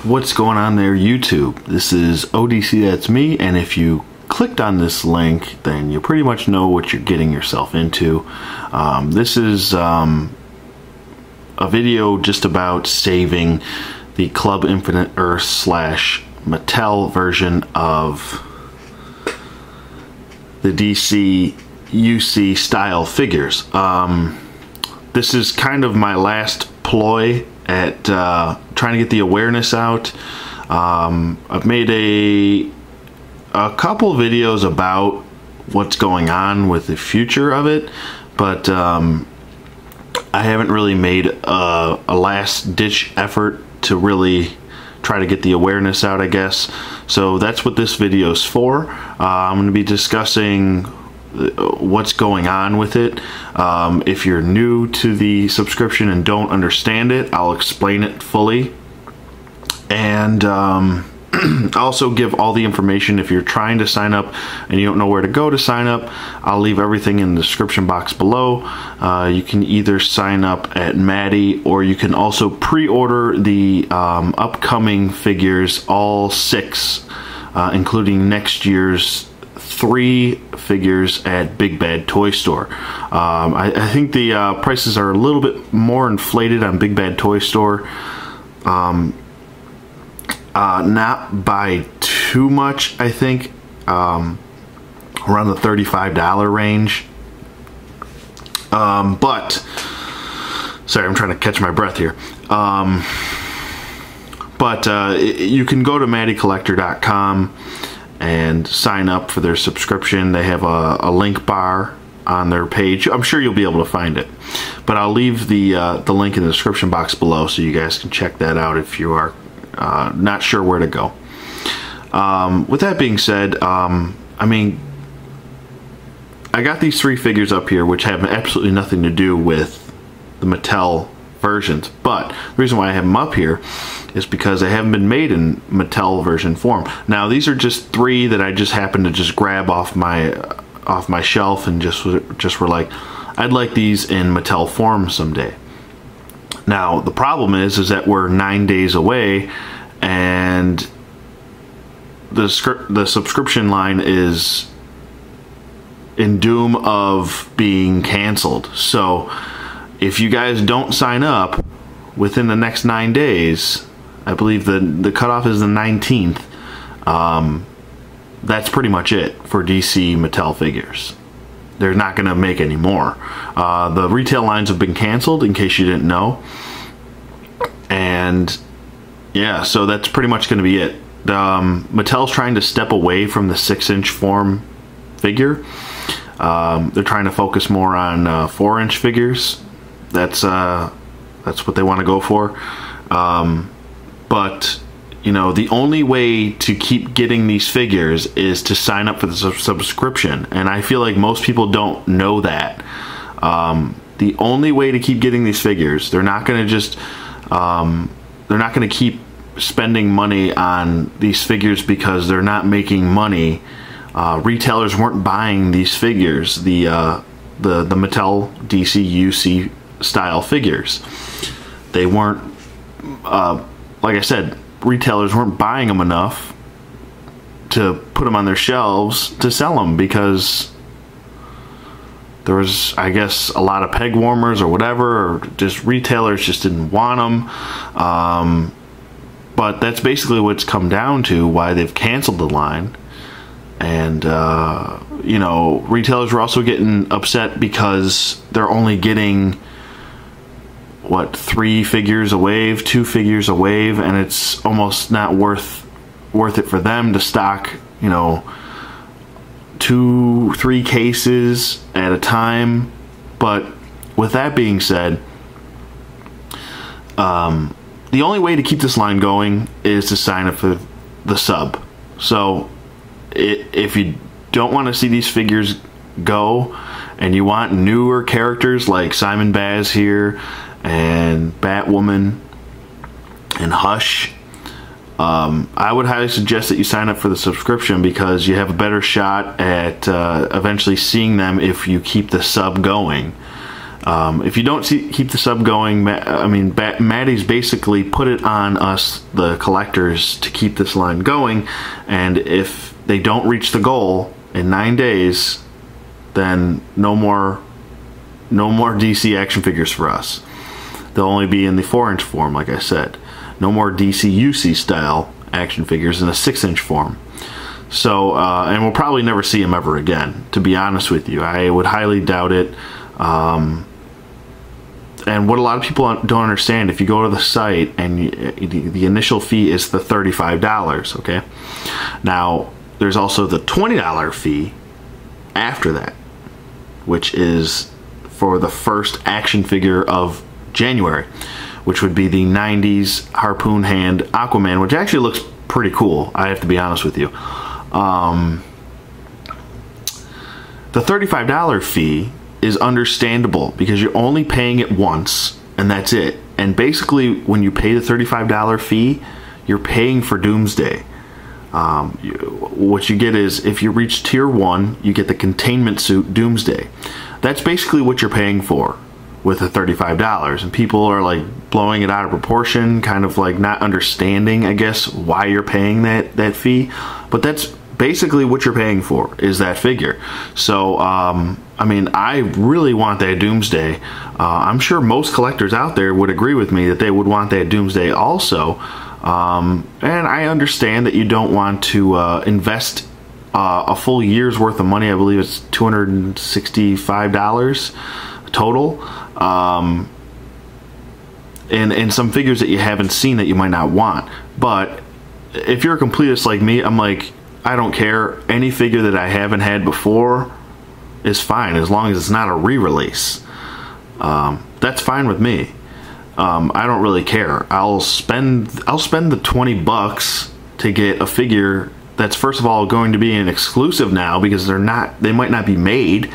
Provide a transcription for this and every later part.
What's going on there, YouTube? This is ODC, that's me, and if you clicked on this link, then you pretty much know what you're getting yourself into. This is a video just about saving the Club Infinite Earth / Mattel version of the DC UC style figures. This is kind of my last ploy at trying to get the awareness out. I've made a couple videos about what's going on with the future of it, but I haven't really made a last-ditch effort to really try to get the awareness out, I guess. So that's what this video is for. I'm going to be discussing what's going on with it. If you're new to the subscription and don't understand it, I'll explain it fully, and also give all the information. If you're trying to sign up and you don't know where to go to sign up, I'll leave everything in the description box below. You can either sign up at Maddie, or you can also pre-order the upcoming figures, all 6, including next year's 3 figures at Big Bad Toy Store. I think the prices are a little bit more inflated on Big Bad Toy Store. Not by too much, I think. Around the $35 range. But sorry, I'm trying to catch my breath here. You can go to MaddieCollector.com and sign up for their subscription. They have a link bar on their page. I'm sure you'll be able to find it, but I'll leave the link in the description box below so you guys can check that out if you are not sure where to go. With that being said, I mean, I got these 3 figures up here which have absolutely nothing to do with the Mattel versions, but the reason why I have them up here is because they haven't been made in Mattel version form. Now these are just 3 that I just happened to just grab off my shelf and just were like, I'd like these in Mattel form someday. Now the problem is that we're 9 days away, and the subscription line is in doom of being canceled. So if you guys don't sign up within the next 9 days, I believe the cutoff is the 19th, that's pretty much it for DC Mattel figures. They're not going to make any more. The retail lines have been canceled, in case you didn't know. And yeah, so that's pretty much going to be it. Mattel's trying to step away from the 6-inch form figure. They're trying to focus more on 4-inch figures. That's what they want to go for. But you know, the only way to keep getting these figures is to sign up for the subscription, and I feel like most people don't know that. The only way to keep getting these figures, they're not going to just they're not going to keep spending money on these figures because they're not making money. Retailers weren't buying these figures, the Mattel DC UC style figures. They weren't, like I said, retailers weren't buying them enough to put them on their shelves to sell them, because there was, I guess, a lot of peg warmers or whatever, or just retailers just didn't want them. But that's basically what's come down to, why they've canceled the line. And you know, retailers were also getting upset because they're only getting, what, 3 figures a wave, 2 figures a wave, and it's almost not worth it for them to stock, you know, 2-3 cases at a time. But with that being said, the only way to keep this line going is to sign up for the sub. So if you don't want to see these figures go, and you want newer characters like Simon Baz here, and Batwoman, and Hush, I would highly suggest that you sign up for the subscription, because you have a better shot at eventually seeing them if you keep the sub going. If you don't keep the sub going, Maddie's basically put it on us, the collectors, to keep this line going, and if they don't reach the goal in 9 days, then no more DC action figures for us. They'll only be in the 4-inch form, like I said. No more DC UC style action figures in a 6-inch form. So, and we'll probably never see them ever again, to be honest with you. I would highly doubt it. And what a lot of people don't understand, if you go to the site and the initial fee is the $35, okay? Now, there's also the $20 fee after that, which is for the first action figure of January, which would be the 90s Harpoon Hand Aquaman, which actually looks pretty cool, I have to be honest with you. The $35 fee is understandable because you're only paying it once and that's it. And basically when you pay the $35 fee, you're paying for Doomsday. What you get is, if you reach tier 1, you get the containment suit Doomsday. That's basically what you're paying for with the $35, and people are like blowing it out of proportion, kind of like not understanding, I guess, why you're paying that fee. But that's basically what you're paying for, is that figure. So I mean, I really want that Doomsday. I'm sure most collectors out there would agree with me that they would want that Doomsday also. And I understand that you don't want to invest a full year's worth of money. I believe it's $265 total, and some figures that you haven't seen that you might not want. But if you're a completist like me, I'm like, I don't care. Any figure that I haven't had before is fine, as long as it's not a re-release. That's fine with me. I don't really care. I'll spend the $20 to get a figure that's, first of all, going to be an exclusive now, because they might not be made.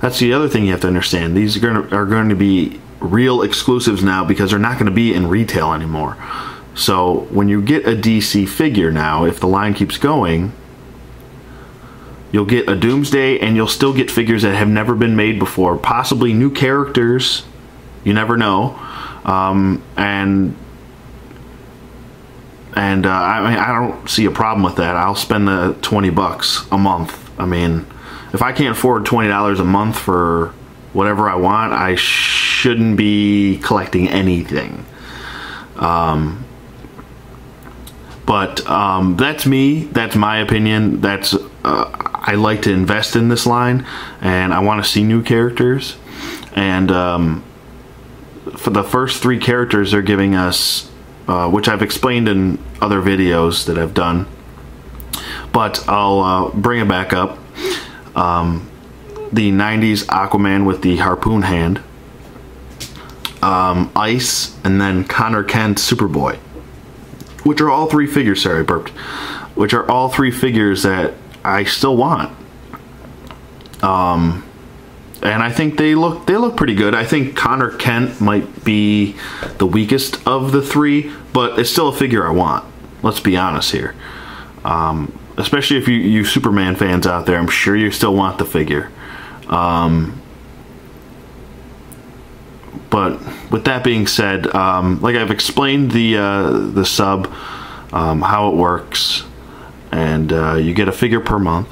That's the other thing you have to understand. These are going to be real exclusives now, because they're not going to be in retail anymore. So when you get a DC figure now, if the line keeps going, you'll get a Doomsday, and you'll still get figures that have never been made before, possibly new characters. You never know. I don't see a problem with that. I'll spend the $20 a month. I mean, if I can't afford $20 a month for whatever I want, I shouldn't be collecting anything. But that's me. That's my opinion. That's I like to invest in this line, and I want to see new characters. And for the first 3 characters they're giving us, which I've explained in other videos that I've done, but I'll bring it back up. The 90s Aquaman with the harpoon hand, Ice, and then Connor Kent Superboy, which are all 3 figures, sorry, I burped, which are all 3 figures that I still want. And I think they look pretty good. I think Connor Kent might be the weakest of the 3, but it's still a figure I want. Let's be honest here. Especially if you Superman fans out there, I'm sure you still want the figure. But with that being said, like I've explained the sub, how it works, and you get a figure per month.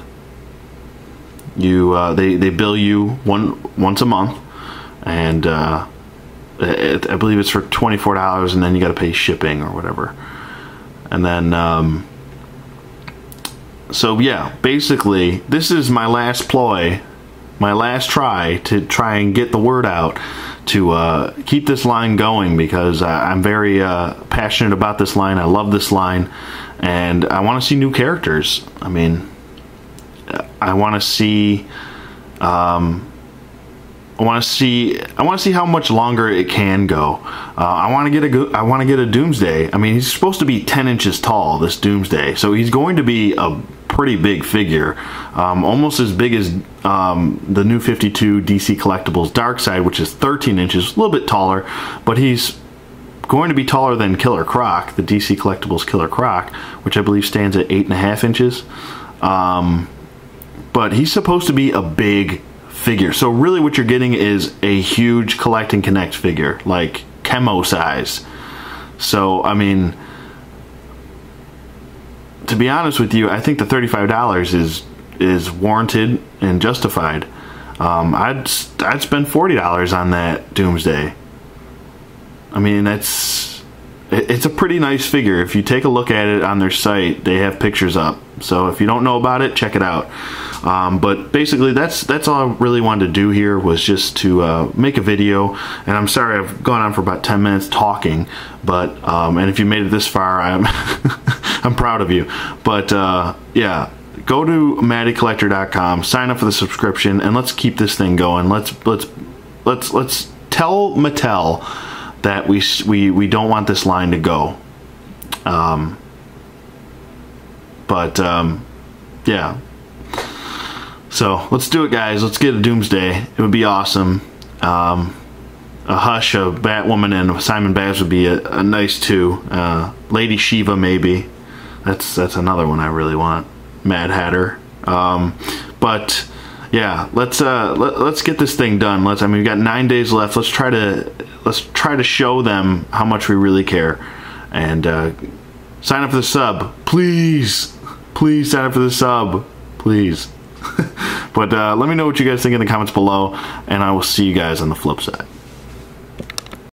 They bill you once a month, and I believe it's for $24, and then you got to pay shipping or whatever. And then so yeah, basically this is my last ploy, my last try to try and get the word out to keep this line going, because I'm very passionate about this line. I love this line, and I want to see new characters. I mean, I want to see I want to see how much longer it can go. I want to get a Doomsday. I mean, he's supposed to be 10 inches tall, this Doomsday, so he's going to be a pretty big figure, almost as big as the new 52 DC Collectibles Darkseid, which is 13 inches, a little bit taller, but he's going to be taller than Killer Croc, the DC Collectibles Killer Croc, which I believe stands at 8.5 inches. But he's supposed to be a big figure. So really what you're getting is a huge Collect and Connect figure, like Chemo size. So, I mean, to be honest with you, I think the $35 is warranted and justified. I'd spend $40 on that Doomsday. I mean, it's a pretty nice figure. If you take a look at it on their site, they have pictures up. So if you don't know about it, check it out. But basically, that's all I really wanted to do here, was just to make a video. And I'm sorry I've gone on for about 10 minutes talking, but and if you made it this far, I'm I'm proud of you. But yeah, go to MattyCollector.com, sign up for the subscription, and let's keep this thing going. Let's tell Mattel that we don't want this line to go. Yeah. So let's do it, guys. Let's get a Doomsday. It would be awesome. A Hush, a Batwoman, and a Simon Baz would be a nice too. Lady Shiva, maybe. That's another one I really want. Mad Hatter. But yeah, let's get this thing done. I mean, we've got 9 days left. Let's try to show them how much we really care. And sign up for the sub, please. Please sign up for the sub, please. But let me know what you guys think in the comments below, and I will see you guys on the flip side.